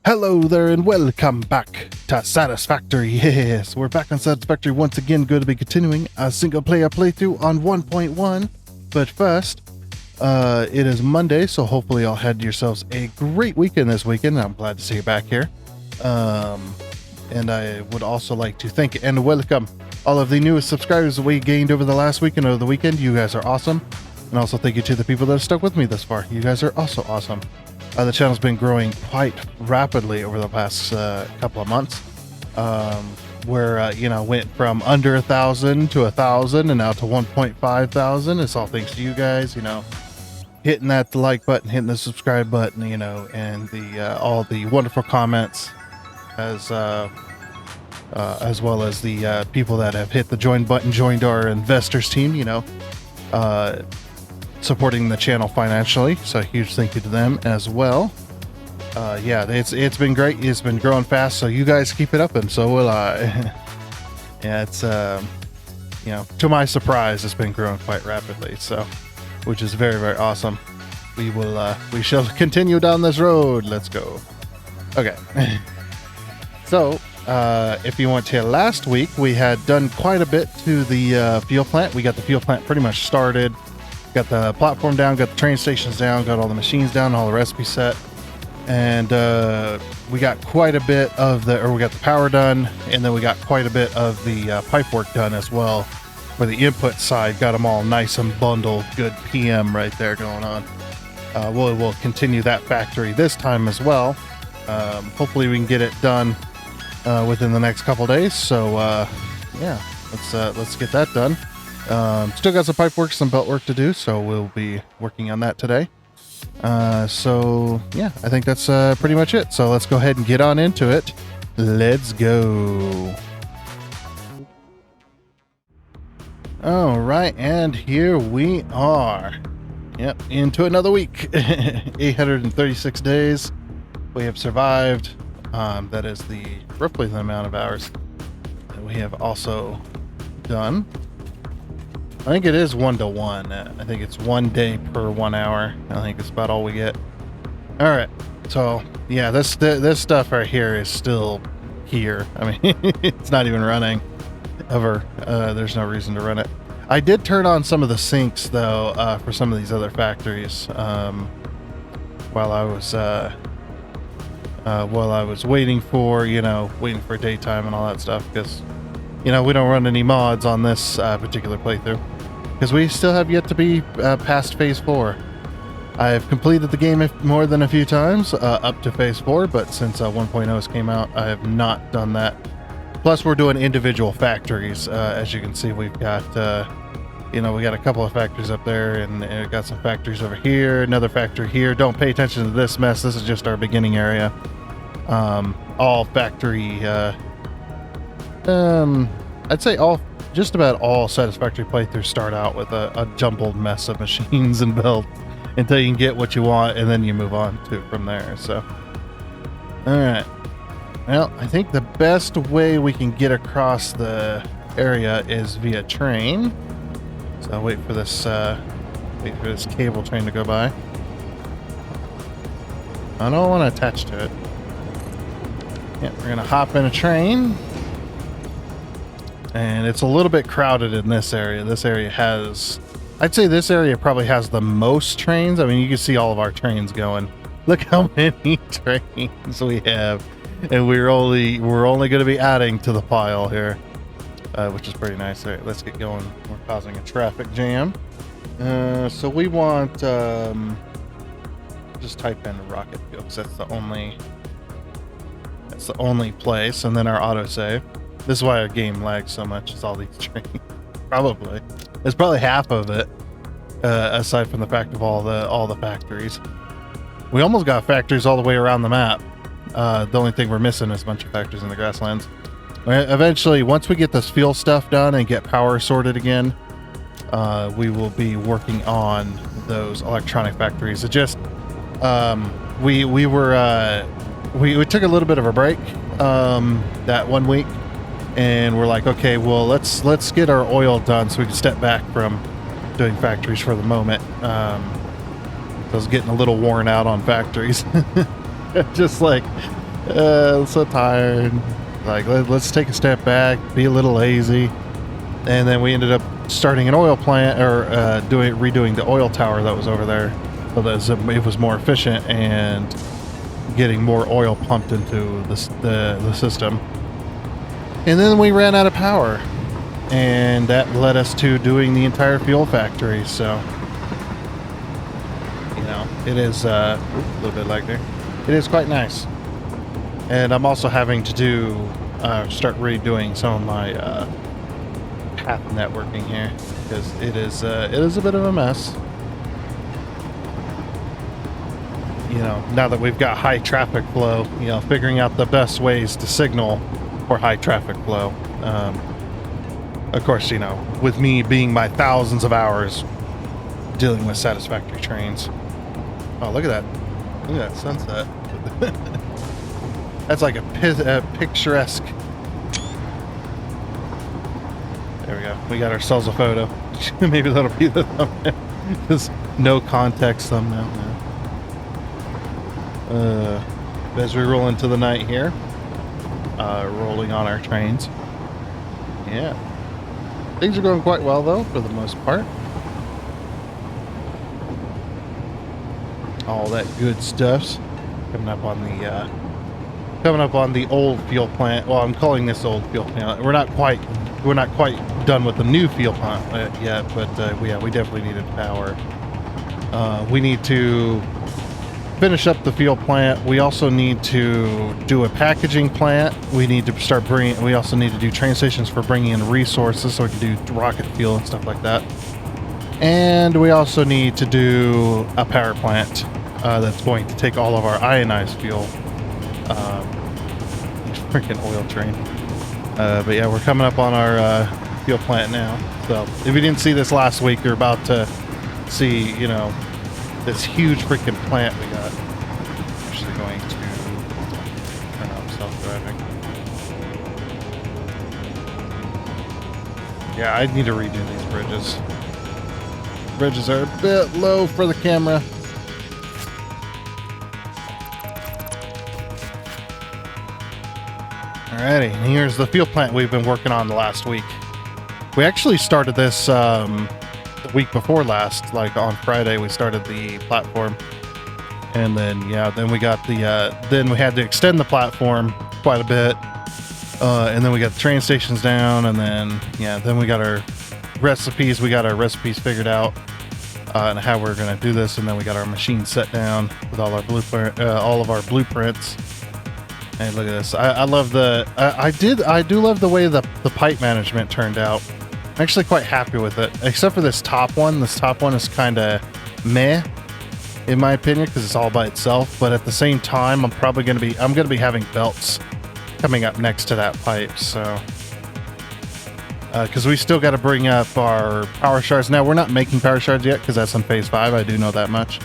Hello there and welcome back to Satisfactory. Yes, we're back on Satisfactory once again. Going to be continuing a single player playthrough on 1.1. But first, it is Monday, so hopefully y'all had yourselves a great weekend this weekend. I'm glad to see you back here. And I would also like to thank and welcome all of the newest subscribers that we gained over the last week and over the weekend. You guys are awesome. And also thank you to the people that have stuck with me thus far. You guys are also awesome. The channel's been growing quite rapidly over the past couple of months, where went from under 1,000 to 1,000 and now to 1.5 thousand. It's all thanks to you guys, hitting that like button, hitting the subscribe button, and the all the wonderful comments, as well as the people that have hit the join button, joined our investors team, supporting the channel financially, so a huge thank you to them as well. It's been great. It's been growing fast, so you guys keep it up and so will I. Yeah, it's to my surprise, it's been growing quite rapidly, so which is very, very awesome. We shall continue down this road. Let's go. Okay. So if you went to last week, we had done quite a bit to the fuel plant. We got the fuel plant pretty much started. Got the platform down, got the train stations down, got all the machines down, all the recipes set, and we got quite a bit of we got the power done, and then we got quite a bit of the pipe work done as well. For the input side, got them all nice and bundled, good PM right there going on. We'll continue that factory this time as well. Hopefully we can get it done within the next couple days. So let's get that done. Still got some pipe work, some belt work to do, so we'll be working on that today. I think that's pretty much it. So let's go ahead and get on into it. Let's go. All right, and here we are. Yep, into another week. 836 days. We have survived. That is roughly the amount of hours that we have also done. I think it is 1-to-1. I think it's 1 day per 1 hour. I think it's about all we get. All right. So yeah, this stuff right here is still here. I mean, it's not even running ever. There's no reason to run it. I did turn on some of the sinks though, for some of these other factories, while I was waiting for daytime and all that stuff, because we don't run any mods on this particular playthrough, because we still have yet to be past phase 4. I've completed the game more than a few times up to phase 4, but since 1.0 came out, I have not done that. Plus, we're doing individual factories. As you can see, we've got we got a couple of factories up there, and got some factories over here, another factory here. Don't pay attention to this mess. This is just our beginning area. All factory. I'd say just about all Satisfactory playthroughs start out with a jumbled mess of machines and belts until you can get what you want, and then you move on from there. So, all right. Well, I think the best way we can get across the area is via train. So I'll wait for this cable train to go by. I don't want to attach to it. Yeah, we're gonna hop in a train. And it's a little bit crowded in this area. I'd say this area probably has the most trains. I mean, you can see all of our trains going. Look how many trains we have. And we're only going to be adding to the pile here, which is pretty nice. All right, let's get going. We're causing a traffic jam. So we want, just type in rocket fuel, because that's the only place, and then our autosave. This is why our game lags so much. It's all these trains. Probably. It's probably half of it, aside from the fact of all the factories. We almost got factories all the way around the map. The only thing we're missing is a bunch of factories in the grasslands. Eventually, once we get this fuel stuff done and get power sorted again, we will be working on those electronic factories. It just we took a little bit of a break that 1 week. And we're like, okay, well, let's get our oil done so we can step back from doing factories for the moment. I was getting a little worn out on factories. Just like I'm so tired. Like, let's take a step back, be a little lazy. And then we ended up starting an oil plant, or redoing the oil tower that was over there, so that it was more efficient and getting more oil pumped into the system. And then we ran out of power, and that led us to doing the entire fuel factory. So, you know, it is a little bit like there. It is quite nice. And I'm also having to start redoing some of my path networking here, because it is a bit of a mess. You know, now that we've got high traffic flow, you know, figuring out the best ways to signal for high traffic flow. Of course, you know, with me being my thousands of hours dealing with Satisfactory trains. Oh, look at that. Look at that sunset. That's like a picturesque. There we go. We got ourselves a photo. Maybe that'll be the thumbnail. Just no context thumbnail now. As we roll into the night here, rolling on our trains. Yeah. Things are going quite well, though, for the most part. All that good stuff's coming up on the old fuel plant. Well, I'm calling this old fuel plant. We're not quite done with the new fuel plant yet, but yeah, we definitely needed power. We need to finish up the fuel plant. We also need to do a packaging plant. We need to we also need to do train stations for bringing in resources, so we can do rocket fuel and stuff like that. And we also need to do a power plant that's going to take all of our ionized fuel. Freaking oil train. But yeah, we're coming up on our fuel plant now. So if you didn't see this last week, you're about to see, you know, this huge freaking plant we got. Actually going to turn off self-driving. Yeah, I need to redo these bridges. Bridges are a bit low for the camera. Alrighty, and here's the fuel plant we've been working on the last week. We actually started this the week before last, like on Friday we started the platform. And then, yeah, then we got then we had to extend the platform quite a bit. And then we got the train stations down, and then, yeah, then we got our recipes figured out, and how we're going to do this. And then we got our machine set down with all of our blueprints. Hey, look at this. I love I do love the way the pipe management turned out. I'm actually quite happy with it, except for this top one. This top one is kind of meh, in my opinion, because it's all by itself. But at the same time, I'm going to be having belts coming up next to that pipe. So, because we still got to bring up our power shards. Now, we're not making power shards yet, because that's in phase 5. I do know that much.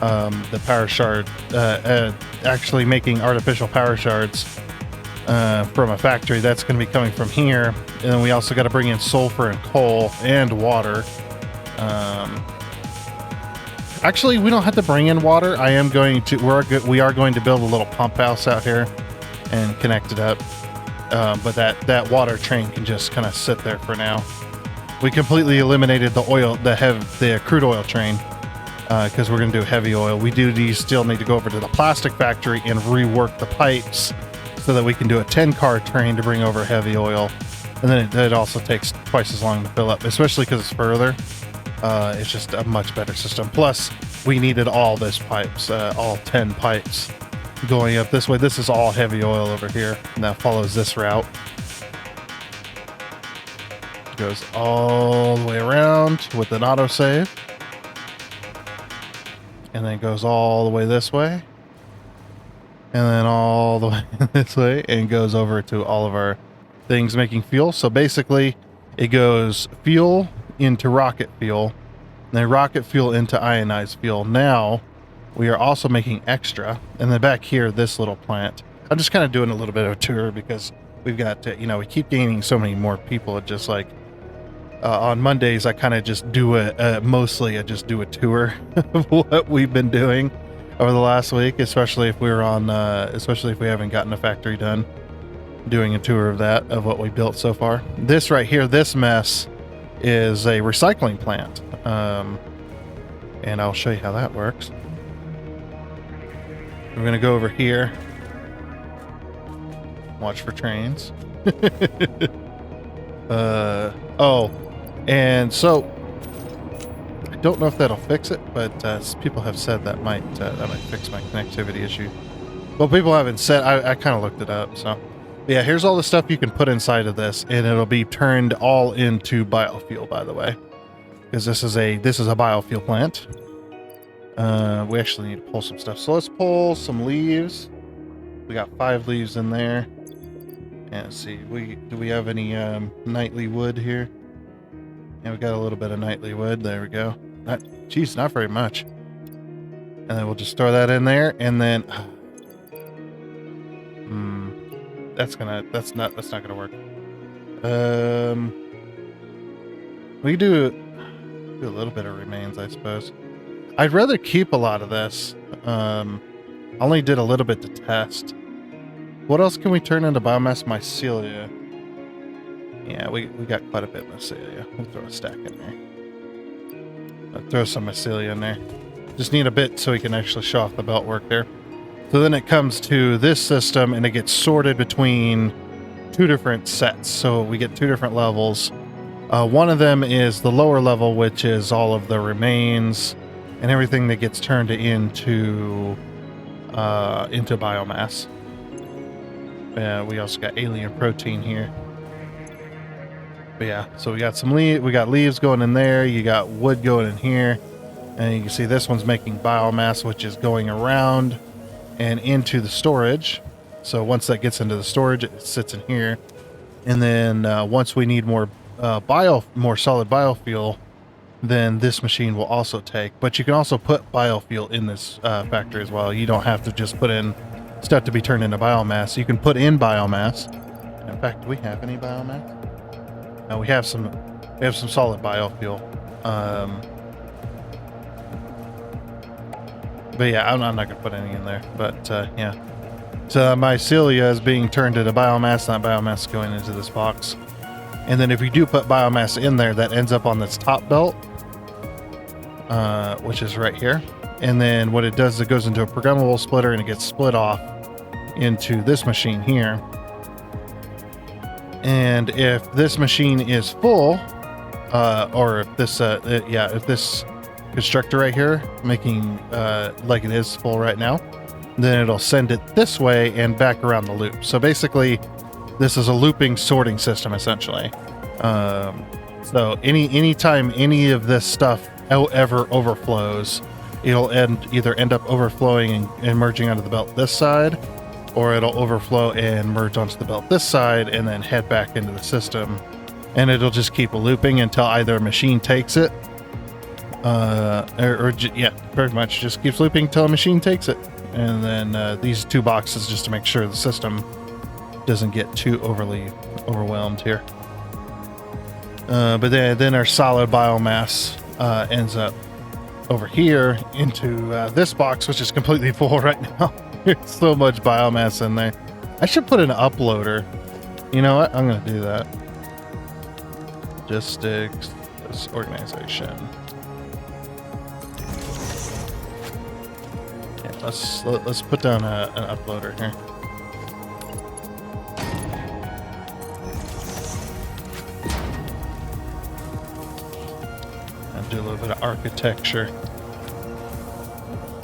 The power shard, actually making artificial power shards from a factory, that's going to be coming from here. And then we also got to bring in sulfur and coal and water. Actually, we don't have to bring in water. We are going to build a little pump house out here and connect it up. But that water train can just kind of sit there for now. We completely eliminated the crude oil train. Because we're going to do heavy oil. Still need to go over to the plastic factory and rework the pipes so that we can do a 10-car train to bring over heavy oil. And then it also takes twice as long to fill up, especially because it's further. It's just a much better system. Plus, we needed all this pipes, all 10 pipes going up this way. This is all heavy oil over here, and that follows this route. It goes all the way around with an autosave. And then it goes all the way this way. And then all the way this way. And goes over to all of our things making fuel. So basically, it goes fuel into rocket fuel. And then rocket fuel into ionized fuel. Now, we are also making extra. And then back here, this little plant. I'm just kind of doing a little bit of a tour because we've got, we keep gaining so many more people. It just like... on Mondays, I kind of just do mostly I just do a tour of what we've been doing. over the last week, especially if we were on, especially if we haven't gotten a factory done, doing a tour of that, of what we built so far. This right here, this mess is a recycling plant. And I'll show you how that works. We're going to go over here. Watch for trains. Oh, and so I don't know if that'll fix it, but people have said that might fix my connectivity issue. Well, people haven't said. I kind of looked it up. So, yeah, here's all the stuff you can put inside of this, and it'll be turned all into biofuel. By the way, because this is a biofuel plant. We actually need to pull some stuff. So let's pull some leaves. We got 5 leaves in there. And let's see, do we have any nightly wood here? Yeah, we got a little bit of nightly wood. There we go. Not very much. And then we'll just throw that in there, and then that's not gonna work. We can do a little bit of remains, I suppose. I'd rather keep a lot of this. I only did a little bit to test. What else can we turn into biomass? Mycelia. Yeah, we got quite a bit of mycelia. We'll throw a stack in there. I'll throw some mycelia in there. Just need a bit so we can actually show off the belt work there. So then it comes to this system, and it gets sorted between 2 different sets. So we get 2 different levels. One of them is the lower level, which is all of the remains and everything that gets turned into biomass. We also got alien protein here. But yeah, so we got we got leaves going in there. You got wood going in here, and you can see this one's making biomass, which is going around and into the storage. So once that gets into the storage, it sits in here, and then once we need more solid biofuel, then this machine will also take. But you can also put biofuel in this factory as well. You don't have to just put in stuff to be turned into biomass. You can put in biomass. In fact, do we have any biomass? No, we have some solid biofuel. But yeah, I'm not gonna put any in there. But yeah, so mycelia is being turned into biomass. That biomass is going into this box. And then if you do put biomass in there, that ends up on this top belt, which is right here. And then what it does is it goes into a programmable splitter, and it gets split off into this machine here. And if this machine is full, or if this constructor right here making like it is full right now, then it'll send it this way and back around the loop. So basically, this is a looping sorting system essentially. So anytime any of this stuff ever overflows, it'll either end up overflowing and merging onto the belt this side, or it'll overflow and merge onto the belt this side and then head back into the system. And it'll just keep looping until either a machine takes it, pretty much just keeps looping until a machine takes it. And then these 2 boxes just to make sure the system doesn't get too overly overwhelmed here. But then our solid biomass ends up over here into this box, which is completely full right now. There's so much biomass in there. I should put an uploader. You know what? I'm going to do that. Logistics, this organization. Yeah, let's put down an uploader here. And do a little bit of architecture.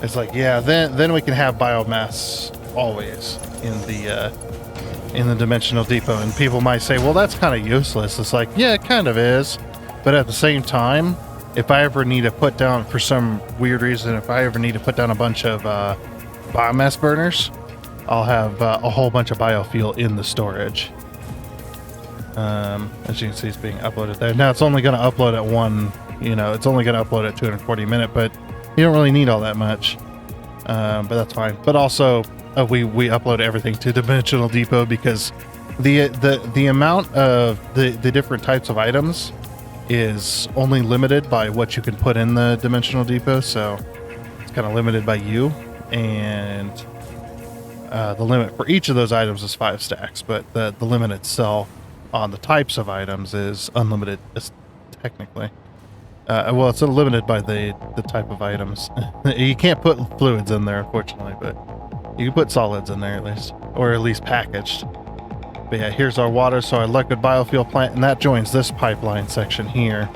It's like, yeah, then we can have biomass always in the dimensional depot. And people might say, well, that's kind of useless. It's like, yeah, it kind of is. But at the same time, if I ever need to put down, for some weird reason, if I ever need to put down a bunch of biomass burners, I'll have a whole bunch of biofuel in the storage. As you can see, it's being uploaded there. Now it's only going to upload at it's only going to upload at 240 minutes, but you don't really need all that much. But that's fine. But also, we upload everything to Dimensional Depot because the amount of the different types of items is only limited by what you can put in the Dimensional Depot. So it's kind of limited by you. and the limit for each of those items is 5 stacks, but the limit itself on the types of items is unlimited, technically. Well, it's limited by the type of items. You can't put fluids in there, unfortunately, but you can put solids in there at least, or at least packaged. But yeah, here's our water, so our liquid biofuel plant, and that joins this pipeline section here,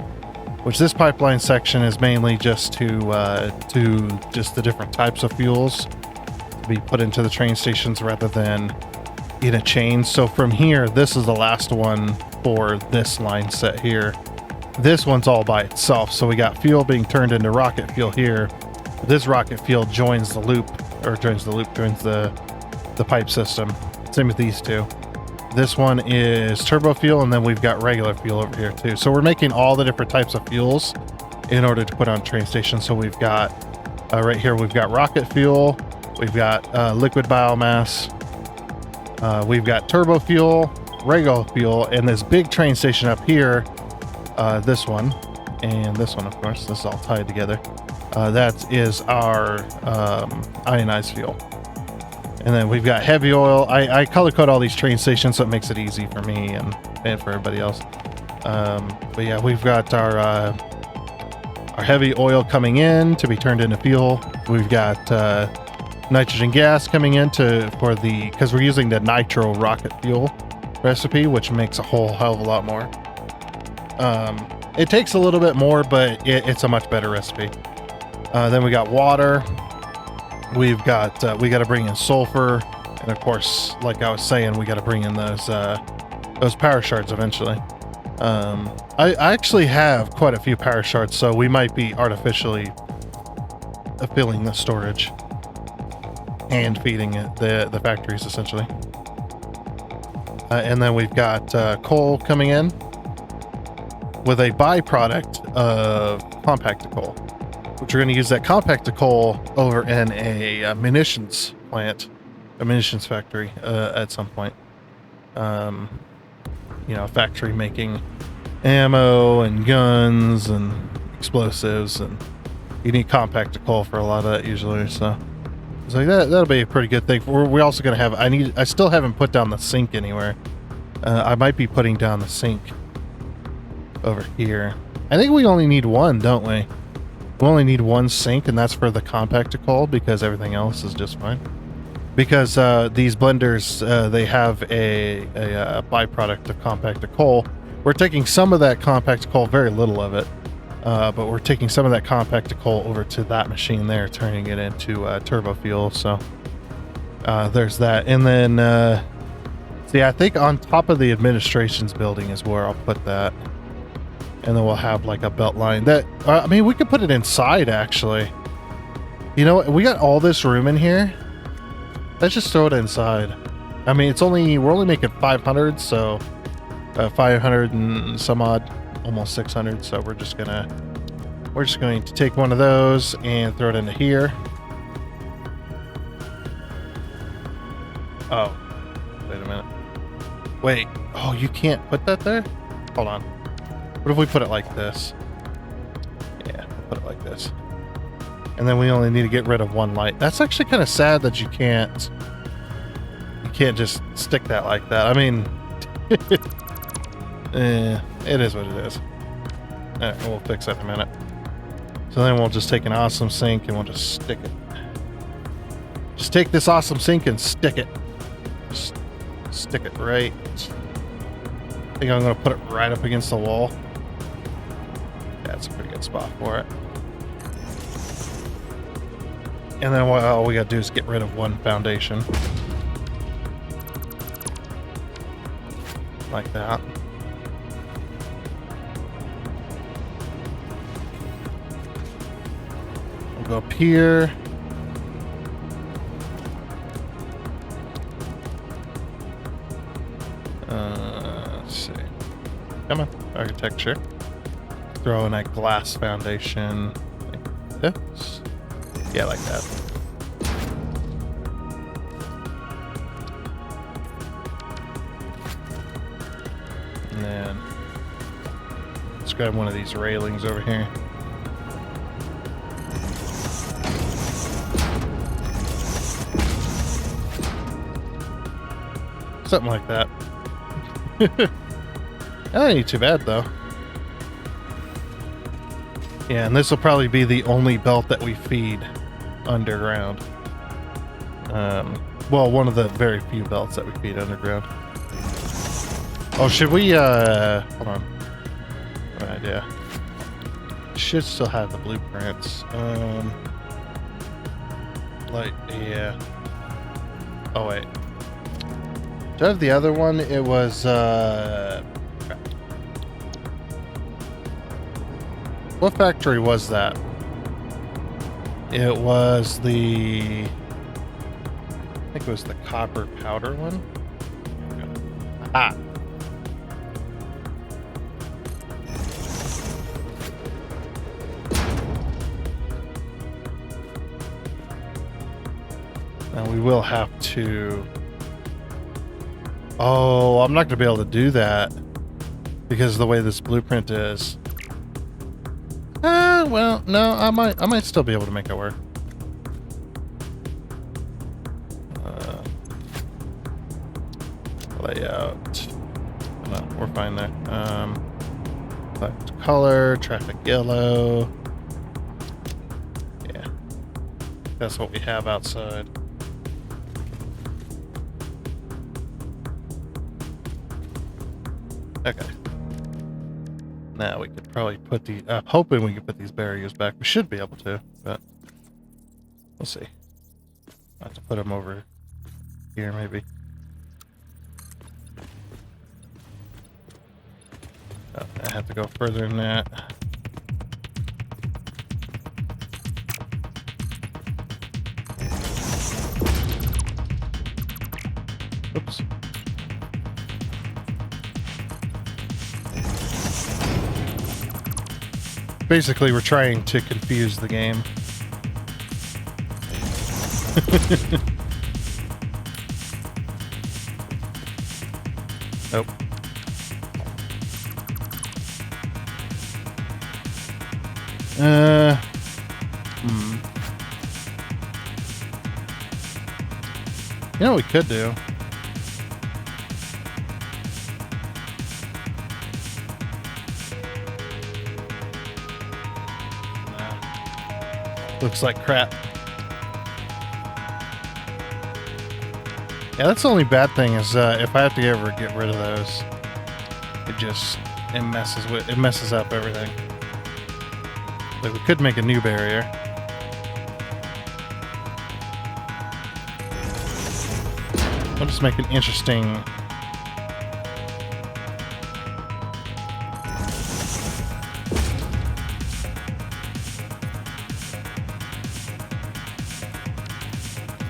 which this pipeline section is mainly just to just the different types of fuels to be put into the train stations rather than in a chain. So from here, this is the last one for this line set here. This one's all by itself, so we got fuel being turned into rocket fuel here. This rocket fuel joins the loop, joins the pipe system. Same with these two. This one is turbo fuel, and then we've got regular fuel over here too. So we're making all the different types of fuels in order to put on train stations. So we've got right here, we've got rocket fuel, we've got liquid biomass, we've got turbo fuel, regular fuel, and this big train station up here. This one and this one, of course, this is all tied together. That is our ionized fuel. And then we've got heavy oil. I color code all these train stations so it makes it easy for me and for everybody else. But yeah, we've got our heavy oil coming in to be turned into fuel. We've got nitrogen gas coming in because we're using the nitro rocket fuel recipe, which makes a whole hell of a lot more. It takes a little bit more, but it's a much better recipe. Then we got water. We got to bring in sulfur, and of course, like I was saying, we got to bring in those power shards eventually. I actually have quite a few power shards, so we might be artificially filling the storage and feeding it the factories essentially. And then we've got coal coming in with a byproduct of compacted coal, which we're going to use that compacted coal over in a munitions plant, a munitions factory at some point. A factory making ammo and guns and explosives, and you need compacted coal for a lot of that usually. So it's like that'll be a pretty good thing. We're also going to have. I still haven't put down the sink anywhere. I might be putting down the sink over here. I think we only need one, don't we? We only need one sink, and that's for the compacted coal, because everything else is just fine. Because these blenders, they have a byproduct of compacted coal. We're taking some of that compacted coal, very little of it, but we're taking some of that compacted coal over to that machine there, turning it into turbo fuel. So there's that. And then, see, I think on top of the administration's building is where I'll put that. And then we'll have like a belt line that, we could put it inside actually. You know what? We got all this room in here. Let's just throw it inside. We're only making 500, so 500 and some odd, almost 600. So we're just going to take one of those and throw it into here. Oh, wait a minute. Wait, oh, you can't put that there? Hold on. What if we put it like this? Yeah, we'll put it like this. And then we only need to get rid of one light. That's actually kind of sad that you can't just stick that like that. It is what it is. All right, we'll fix that in a minute. So then we'll just take an awesome sink and we'll just stick it. Just take this awesome sink and stick it. Just stick it right. I think I'm going to put it right up against the wall. That's a pretty good spot for it. And then all we got to do is get rid of one foundation. Like that. We'll go up here. Let's see. Come on, architecture. Throw in a glass foundation like this. Yeah, like that. And then let's grab one of these railings over here. Something like that. That ain't too bad, though. Yeah, and this will probably be the only belt that we feed underground. Well, one of the very few belts that we feed underground. Oh, should we, hold on. Good idea. Should still have the blueprints. Like, yeah. Oh, wait. Do I have the other one? It was, what factory was that? It was the... I think it was the copper powder one. Ah. Now we will have to... Oh, I'm not going to be able to do that because of the way this blueprint is. Well, no, I might still be able to make it work. Layout. No, we're fine there. Select color, traffic yellow. Yeah, that's what we have outside. Okay. Now we could probably put the... hoping we can put these barriers back. We should be able to, but we'll see. I'll have to put them over here, maybe. Oh, I have to go further than that. Oops. Basically, we're trying to confuse the game. Nope. You know what we could do? Looks like crap. Yeah, that's the only bad thing is if I have to ever get rid of those, it messes up everything. Like we could make a new barrier. I'll just make an interesting.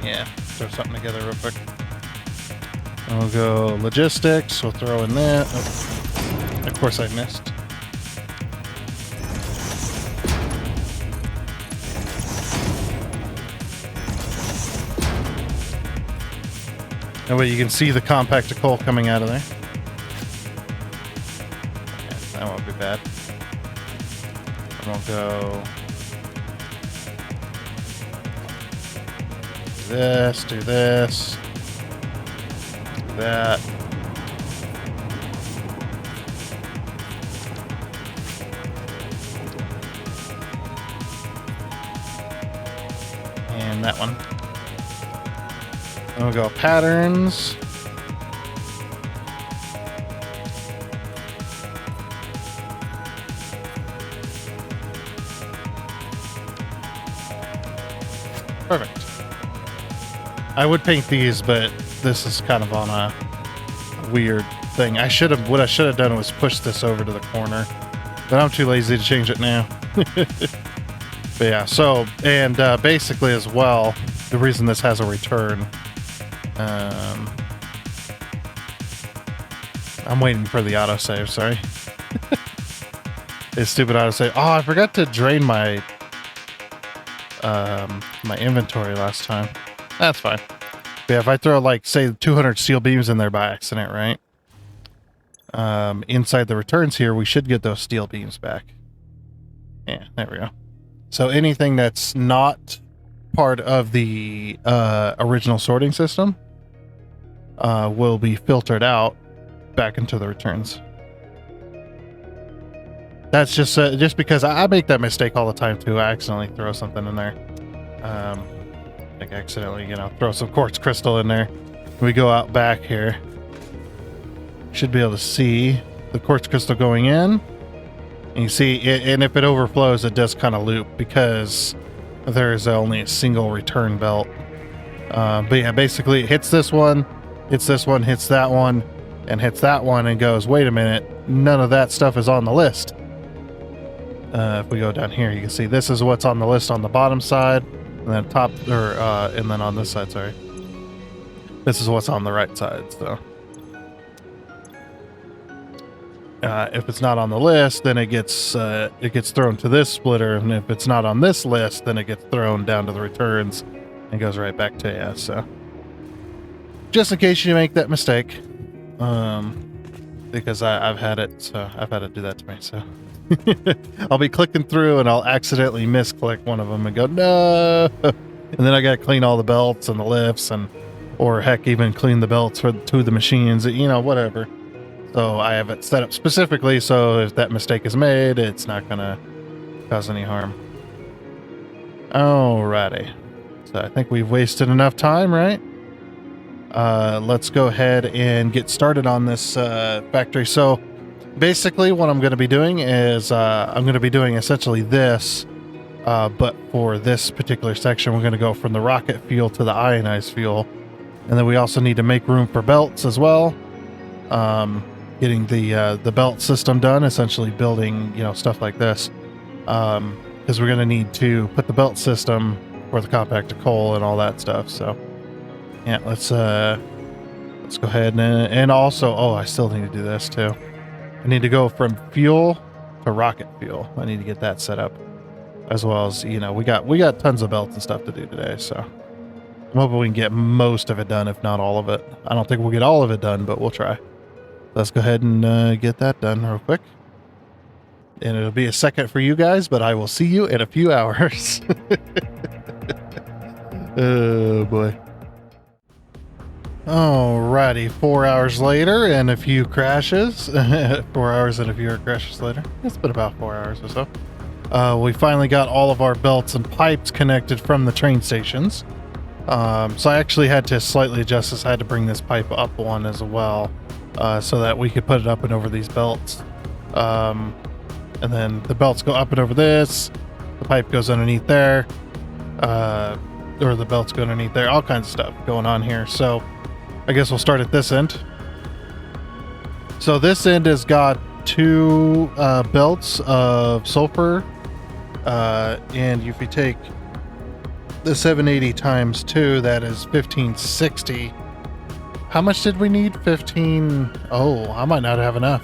Yeah, throw something together real quick. I'll go logistics. We'll throw in that. Oh, of course, I missed. That way you can see the compacted coal coming out of there. Yeah, that won't be bad. And we'll go this, do this, do that. And that one. Then we'll go patterns. Perfect. I would paint these, but this is kind of on a weird thing. What I should have done was push this over to the corner, but I'm too lazy to change it now. But yeah, so, and basically as well, the reason this has a return, I'm waiting for the autosave, sorry. It's stupid autosave. Oh, I forgot to drain my my inventory last time. That's fine. But yeah, if I throw like say 200 steel beams in there by accident, right? Inside the returns here, we should get those steel beams back. Yeah, there we go. So anything that's not part of the original sorting system will be filtered out back into the returns. That's just because I make that mistake all the time too. I accidentally throw something in there. Like accidentally, throw some quartz crystal in there. We go out back here. Should be able to see the quartz crystal going in. And you see it, and if it overflows, it does kind of loop because there's only a single return belt. But yeah, basically it hits this one, hits that one, and hits that one, and goes, wait a minute, none of that stuff is on the list. If we go down here, you can see this is what's on the list on the bottom side, and then and then on this side, sorry. This is what's on the right side, so. If it's not on the list, then it gets thrown to this splitter, and if it's not on this list, then it gets thrown down to the returns and goes right back to you. So, just in case you make that mistake, because I've had it do that to me. So, I'll be clicking through and I'll accidentally misclick one of them and go no, and then I got to clean all the belts and the lifts, or heck, even clean the belts for two of the machines, whatever. So I have it set up specifically so if that mistake is made, it's not going to cause any harm. Alrighty. So I think we've wasted enough time, right? Let's go ahead and get started on this factory. So basically what I'm going to be doing is I'm going to be doing essentially this, but for this particular section, we're going to go from the rocket fuel to the ionized fuel. And then we also need to make room for belts as well. Getting the belt system done, essentially building, stuff like this. Because we're going to need to put the belt system for the compacted coal and all that stuff. So, yeah, let's go ahead and also, I still need to do this too. I need to go from fuel to rocket fuel. I need to get that set up, as well as, we got tons of belts and stuff to do today. So, I'm hoping we can get most of it done, if not all of it. I don't think we'll get all of it done, but we'll try. Let's go ahead and get that done real quick. And it'll be a second for you guys, but I will see you in a few hours. Oh, boy. Alrighty, 4 hours later and a few crashes. 4 hours and a few crashes later. It's been about 4 hours or so. We finally got all of our belts and pipes connected from the train stations. So I actually had to slightly adjust this. I had to bring this pipe up one as well. So that we could put it up and over these belts. And then the belts go up and over this. The pipe goes underneath there. Or the belts go underneath there. All kinds of stuff going on here. So I guess we'll start at this end. So this end has got two belts of sulfur. And if you take the 780 times 2, that is 1560. How much did we need? 15... Oh, I might not have enough.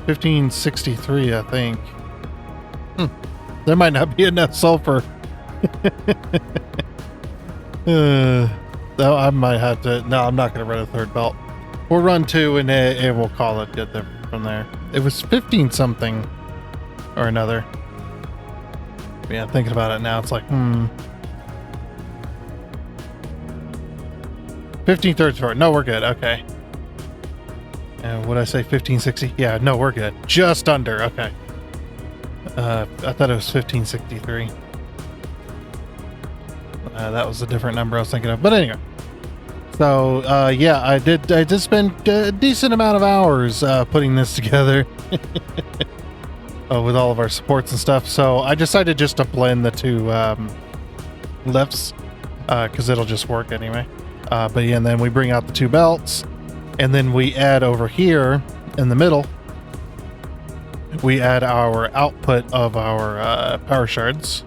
1563, I think. There might not be enough sulfur. I might have to... No, I'm not going to run a third belt. We'll run 2 and we'll call it good from there. It was 15 something or another. Yeah, thinking about it now, it's like, 1534. No, we're good. Okay. And would I say 1560? Yeah, no, we're good. Just under. Okay. I thought it was 1563. That was a different number I was thinking of. But anyway. So, yeah, I did spend a decent amount of hours putting this together. With all of our supports and stuff. So I decided just to blend the two lifts because it'll just work anyway. But yeah, and then we bring out the two belts, and then we add over here in the middle, we add our output of our power shards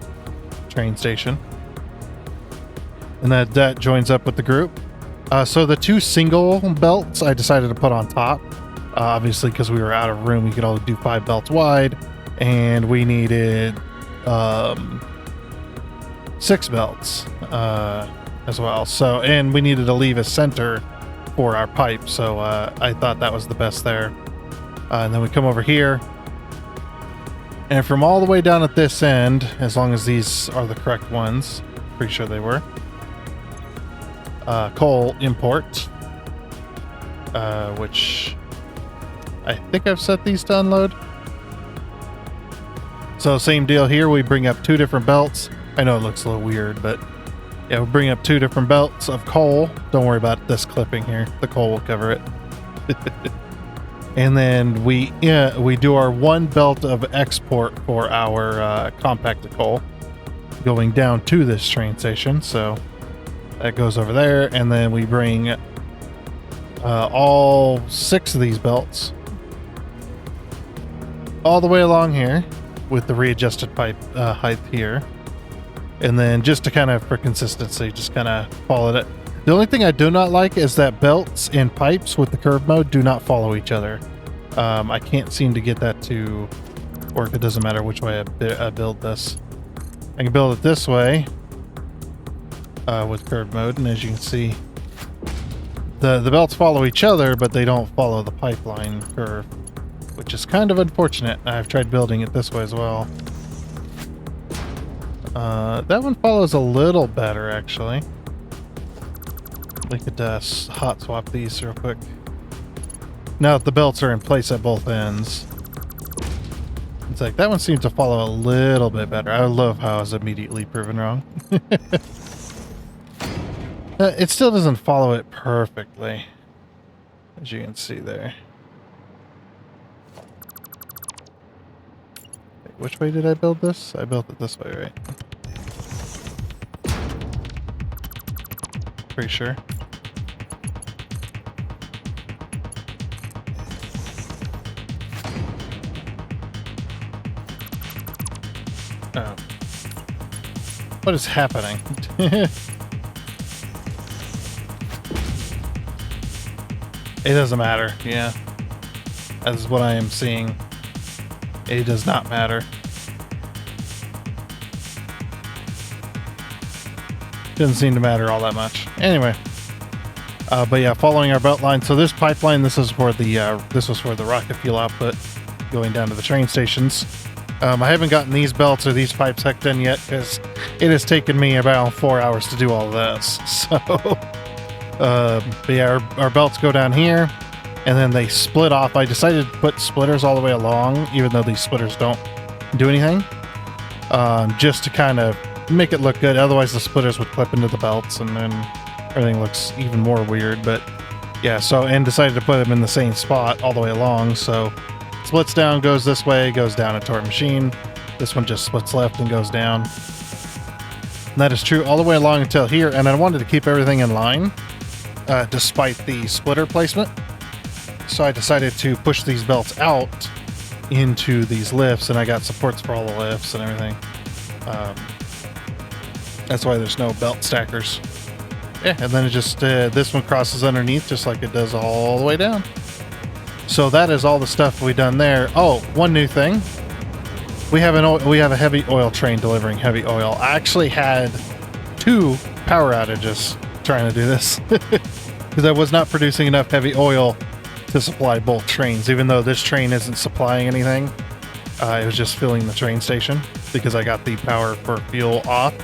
train station, and that joins up with the group. So the two single belts I decided to put on top, obviously because we were out of room. We could only do 5 belts wide, and we needed 6 belts as well. So, and we needed to leave a center for our pipe. So I thought that was the best there. And then we come over here, and from all the way down at this end, as long as these are the correct ones, pretty sure they were, coal import. which I think I've set these to unload. So same deal here. We bring up 2 different belts. I know it looks a little weird, but yeah, we bring up 2 different belts of coal. Don't worry about this clipping here. The coal will cover it. And then we do our 1 belt of export for our compacted coal going down to this train station. So that goes over there, and then we bring all 6 of these belts all the way along here with the readjusted pipe height here. And then just to kind of, for consistency, just kind of follow it. The only thing I do not like is that belts and pipes with the curve mode do not follow each other. I can't seem to get that to work. It doesn't matter which way I build this. I can build it this way with curve mode, and as you can see, the belts follow each other, but they don't follow the pipeline curve, which is kind of unfortunate. I've tried building it this way as well. That one follows a little better, actually. We could hot swap these real quick. Now that the belts are in place at both ends, it's like that one seems to follow a little bit better. I love how I was immediately proven wrong. It still doesn't follow it perfectly, as you can see there. Which way did I build this? I built it this way, right? Pretty sure. Oh. What is happening? It doesn't matter, yeah. That is what I am seeing. It does not matter. Doesn't seem to matter all that much. Anyway, but yeah, following our belt line. So this pipeline, this is for the this was for the rocket fuel output going down to the train stations. I haven't gotten these belts or these pipes hooked in yet because it has taken me about 4 hours to do all this. So, but yeah, our belts go down here, and then they split off. I decided to put splitters all the way along, even though these splitters don't do anything, just to kind of make it look good. Otherwise, the splitters would clip into the belts, and then everything looks even more weird. But yeah, and decided to put them in the same spot all the way along. So splits down, goes this way, goes down into our machine. This one just splits left and goes down. And that is true all the way along until here. And I wanted to keep everything in line, despite the splitter placement. So I decided to push these belts out into these lifts, and I got supports for all the lifts and everything. That's why there's no belt stackers. Yeah, and then it just, this one crosses underneath just like it does all the way down. So that is all the stuff we've done there. Oh, one new thing. We have a heavy oil train delivering heavy oil. I actually had 2 power outages trying to do this because I was not producing enough heavy oil to supply both trains, even though this train isn't supplying anything. It was just filling the train station because I got the power for fuel off.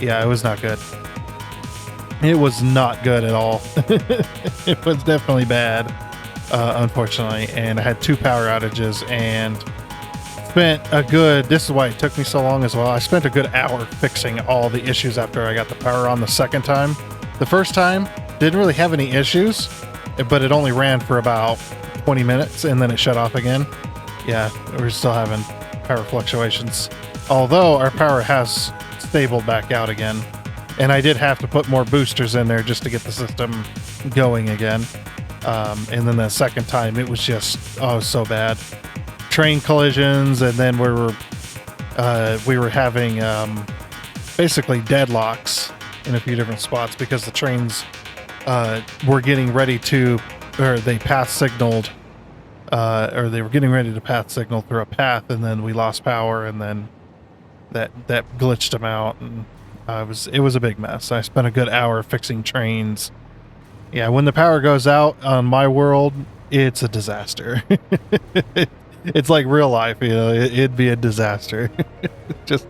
Yeah, it was not good. It was not good at all. It was definitely bad. Unfortunately, and I had 2 power outages and spent a good, this is why it took me so long as well, I spent a good hour fixing all the issues after I got the power on the second time. The first time, didn't really have any issues, but it only ran for about 20 minutes and then it shut off again. Yeah, we're still having power fluctuations. Although our power has stabled back out again. And I did have to put more boosters in there just to get the system going again. And then the second time, it was just, oh, so bad. Train collisions, and then we were having basically deadlocks in a few different spots because the trains were getting ready to, or they path signaled, or they were getting ready to path signal through a path, and then we lost power, and then that glitched them out, and it was a big mess. I spent a good hour fixing trains. Yeah, when the power goes out on my world, it's a disaster. It's like real life, you know, it'd be a disaster. Just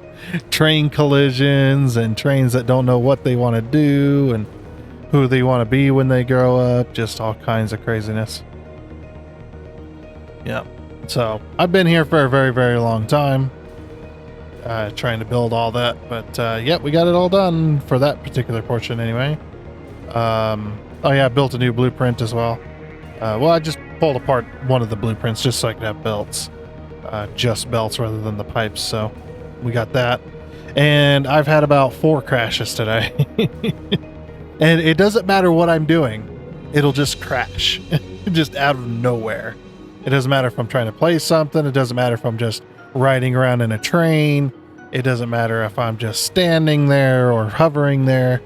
train collisions and trains that don't know what they want to do and who they want to be when they grow up, just all kinds of craziness. Yeah. So I've been here for a very, very long time, trying to build all that, but yeah, we got it all done for that particular portion anyway. Oh yeah, I built a new blueprint as well. Well, I just pulled apart one of the blueprints just so I could have belts, just belts rather than the pipes. So we got that, and I've had about 4 crashes today. And it doesn't matter what I'm doing, it'll just crash just out of nowhere. It doesn't matter if I'm trying to play something. It doesn't matter if I'm just riding around in a train. It doesn't matter if I'm just standing there or hovering there.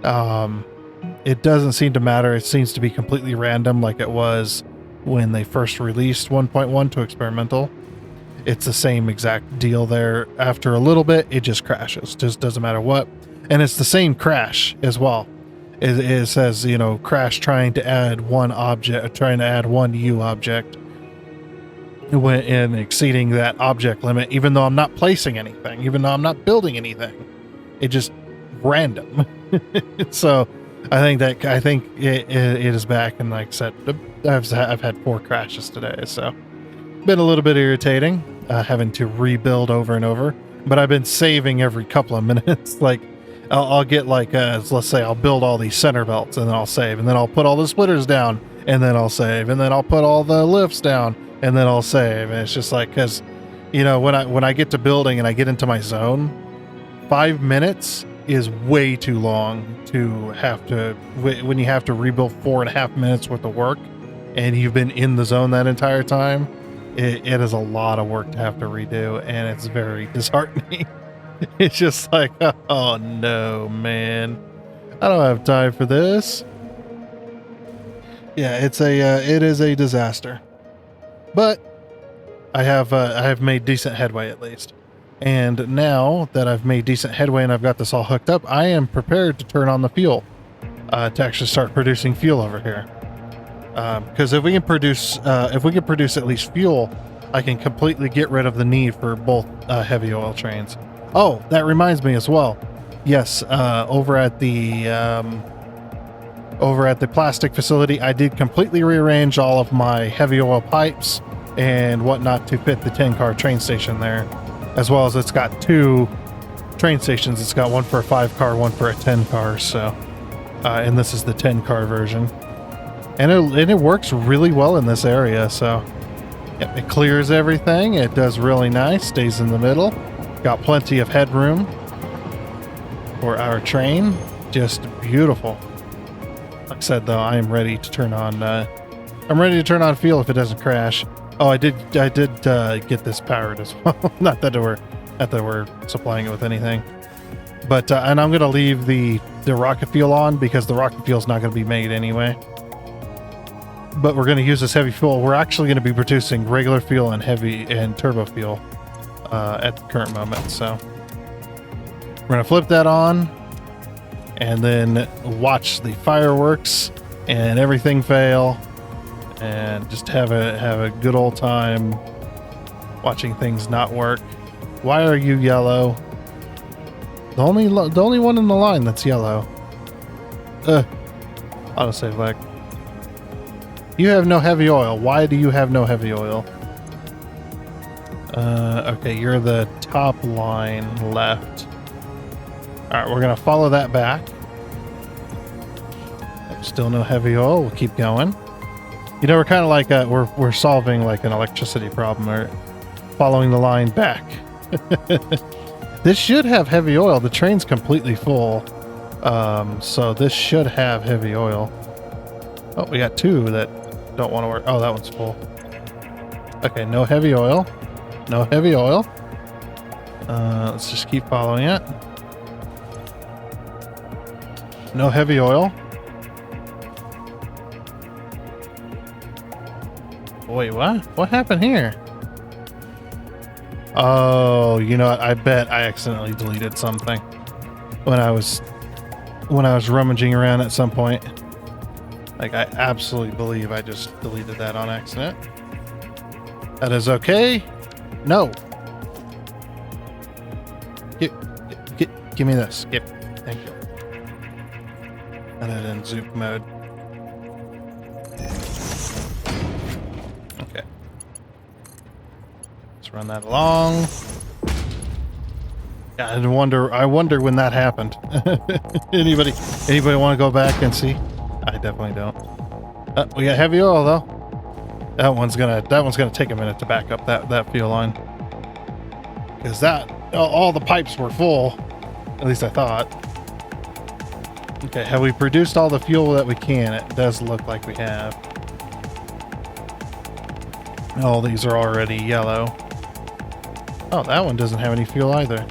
It doesn't seem to matter. It seems to be completely random, like it was when they first released 1.1 to experimental. It's the same exact deal there. After a little bit, it just crashes. Just doesn't matter what. And it's the same crash as well. It says, you know, crash trying to add one object, trying to add one U object when exceeding that object limit, even though I'm not placing anything, even though I'm not building anything. It just random. So I think it is back, and like I said, I've had 4 crashes today, so been a little bit irritating, having to rebuild over and over. But I've been saving every couple of minutes. Like I'll get like let's say I'll build all these center belts, and then I'll save, and then I'll put all the splitters down, and then I'll save, and then I'll put all the lifts down, and then I'll save. And it's just like, because you know, when I get to building and I get into my zone, 5 minutes is way too long to have to, when you have to rebuild 4.5 minutes worth of work and you've been in the zone that entire time. It is a lot of work to have to redo, and it's very disheartening. It's just like, oh no, man, I don't have time for this. Yeah, it is a disaster, but I have made decent headway at least. And now that I've made decent headway and I've got this all hooked up, I am prepared to turn on the fuel, to actually start producing fuel over here. Because if we can produce at least fuel, I can completely get rid of the need for both heavy oil trains. Oh, that reminds me as well. Yes, over at the plastic facility, I did completely rearrange all of my heavy oil pipes and whatnot to fit the 10-car train station there. As well as it's got 2 train stations. It's got one for a 5-car, one for a 10-car. So, and this is the 10-car version, and it works really well in this area. So, yep, it clears everything. It does really nice. Stays in the middle. Got plenty of headroom for our train. Just beautiful. Like I said, though, I am ready to turn on. I'm ready to turn on fuel if it doesn't crash. Oh, I did get this powered as well. Not that we're supplying it with anything, but and I'm gonna leave the rocket fuel on because the rocket fuel is not gonna be made anyway. But we're gonna use this heavy fuel. We're actually gonna be producing regular fuel and heavy and turbo fuel at the current moment. So we're gonna flip that on and then watch the fireworks and everything fail. And just have a good old time watching things not work. Why are you yellow? The only one in the line that's yellow. Autosave lag. You have no heavy oil. Why do you have no heavy oil? Okay, you're the top line left. All right, we're gonna follow that back. Still no heavy oil. We'll keep going. You know, we're kind of like we're solving like an electricity problem, or following the line back. This should have heavy oil. The train's completely full, so this should have heavy oil. Oh, we got 2 that don't want to work. Oh, that one's full. Okay, no heavy oil. No heavy oil. Let's just keep following it. No heavy oil. Wait, what? What happened here? Oh, you know what? I bet I accidentally deleted something when I was rummaging around at some point. Like, I absolutely believe I just deleted that on accident. That is okay. No. Give me this. Thank you. And then in zoop mode. Okay. Let's run that along. Yeah, I wonder when that happened. Anybody want to go back and see? I definitely don't. We got heavy oil though. That one's gonna take a minute to back up that fuel line. Because all the pipes were full. At least I thought. Okay, have we produced all the fuel that we can? It does look like we have. All these are already yellow. Oh, that one doesn't have any fuel either.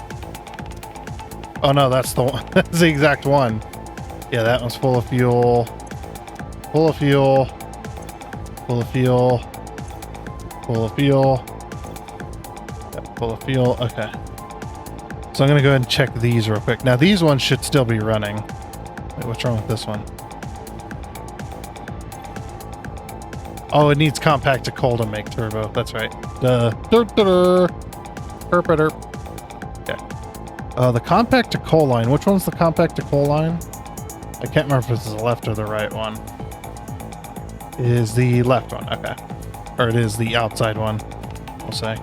Oh no, that's the one. That's the exact one. Yeah, that one's full of fuel. Full of fuel. Full of fuel. Full of fuel. Yep, full of fuel. Okay. So I'm going to go ahead and check these real quick. Now these ones should still be running. Wait, what's wrong with this one? Oh, it needs compact to coal to make turbo. That's right. Okay. The compact to coal line. Which one's the compact to coal line? I can't remember if it's the left or the right one. It is the left one. Okay. Or it is the outside one, we'll say.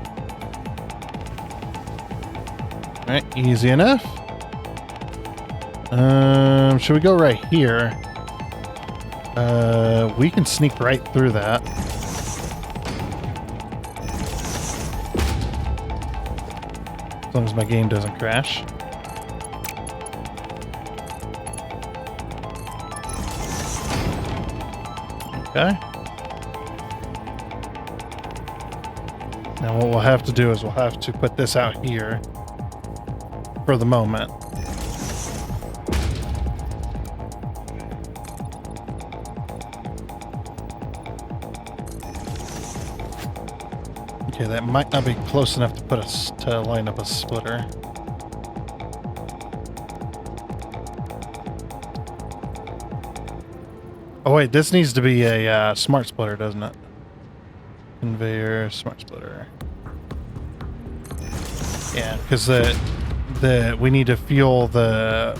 All right, easy enough. Should we go right here? We can sneak right through that. As long as my game doesn't crash. Okay. Now what we'll have to do is we'll have to put this out here for the moment. Okay, that might not be close enough to put us to line up a splitter. Oh wait, this needs to be a smart splitter, doesn't it? Conveyor, smart splitter. Yeah, because we need to fuel the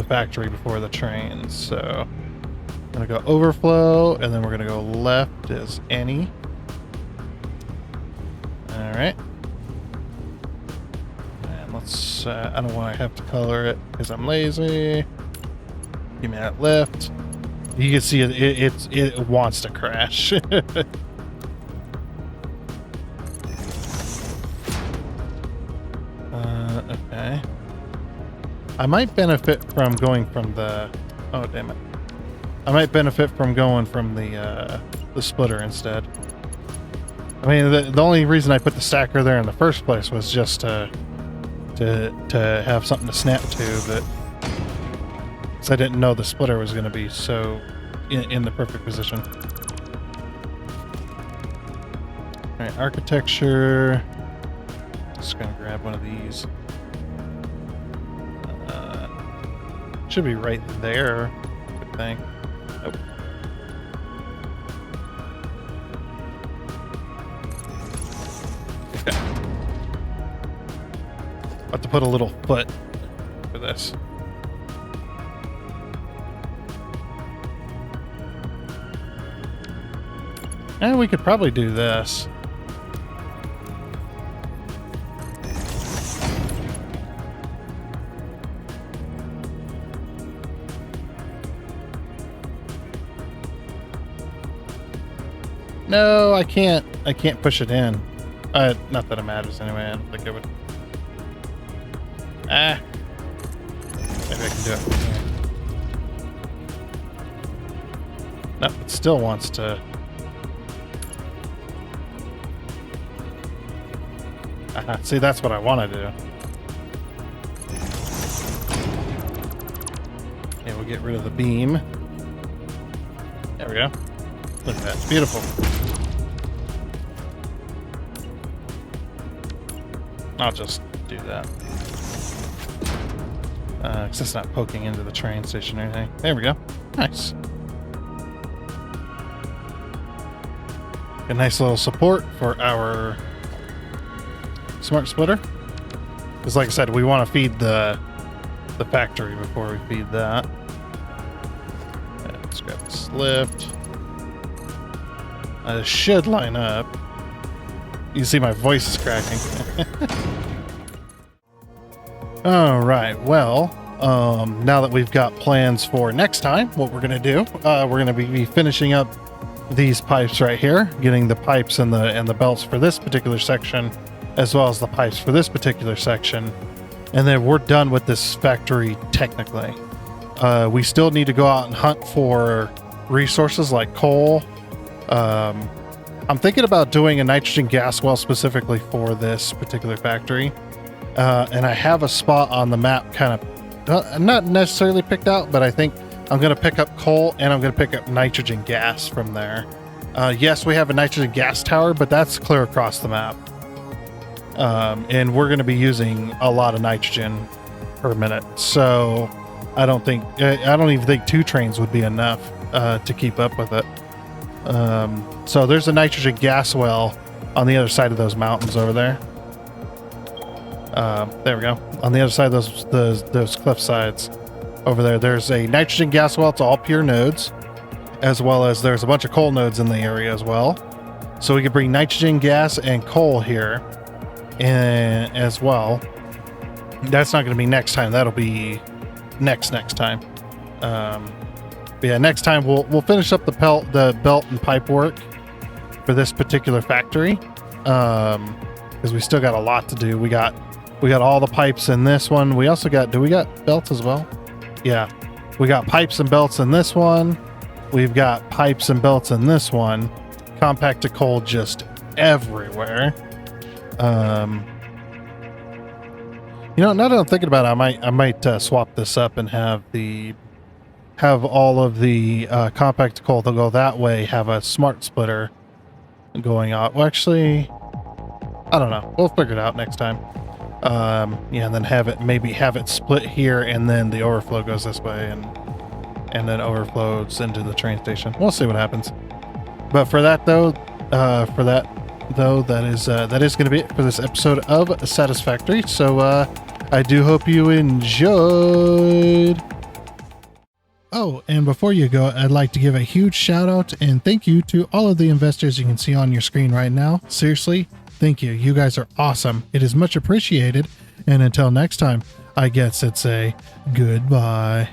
factory before the trains. So I'm gonna go overflow, and then we're gonna go left as any. All right. And let's. I don't want to have to color it because I'm lazy. Give me that left. You can see it wants to crash. Okay. I might benefit from going from the... Oh, damn it. I might benefit from going from the splitter instead. I mean, the only reason I put the stacker there in the first place was just to have something to snap to, but... Because I didn't know the splitter was going to be so in the perfect position. Alright, architecture. Just going to grab one of these. Should be right there, I think. Nope. Okay. I'll have to put a little foot for this. And we could probably do this. No, I can't. I can't push it in. Not that it matters anyway. I don't think it would. Ah. Maybe I can do it from here. No, it still wants to. See, that's what I want to do. Okay, we'll get rid of the beam. There we go. Look at that. Beautiful. I'll just do that. Because it's not poking into the train station or anything. There we go. Nice. A nice little support for our smart splitter. Because like I said, we want to feed the factory before we feed that. this lift. Should line up. You see my voice is cracking. All right, well, now that we've got plans for next time, what we're going to do, we're going to be finishing up these pipes right here, getting the pipes and the belts for this particular section, as well as the pipes for this particular section. And then we're done with this factory technically. We still need to go out and hunt for resources like coal. I'm thinking about doing a nitrogen gas well specifically for this particular factory. And I have a spot on the map kind of not necessarily picked out, but I think I'm going to pick up coal and I'm going to pick up nitrogen gas from there. Yes, we have a nitrogen gas tower, but that's clear across the map. And we're going to be using a lot of nitrogen per minute. So I don't even think 2 trains would be enough to keep up with it. So there's a nitrogen gas well on the other side of those mountains over there. There we go. On the other side of those cliff sides over there, there's a nitrogen gas well. It's all pure nodes, as well as there's a bunch of coal nodes in the area as well. So we could bring nitrogen gas and coal here, and as well. That's not going to be next time. That'll be next time. But yeah, next time we'll finish up the belt and pipe work for this particular factory, because we still got a lot to do. We got all the pipes in this one. We also got, do we got belts as well? Yeah, we got pipes and belts in this one. We've got pipes and belts in this one. Compacted coal just everywhere. You know, now that I'm thinking about it, I might swap this up and have all of the compacted coal to go that way. Have a smart splitter going out. Well, actually, I don't know. We'll figure it out next time. Yeah, and then maybe have it split here, and then the overflow goes this way, and then overflows into the train station. We'll see what happens. But for that though, that is going to be it for this episode of Satisfactory. So I do hope you enjoyed. Oh, and before you go, I'd like to give a huge shout out and thank you to all of the investors you can see on your screen right now. Seriously, thank you. You guys are awesome. It is much appreciated. And until next time, I guess it's a goodbye.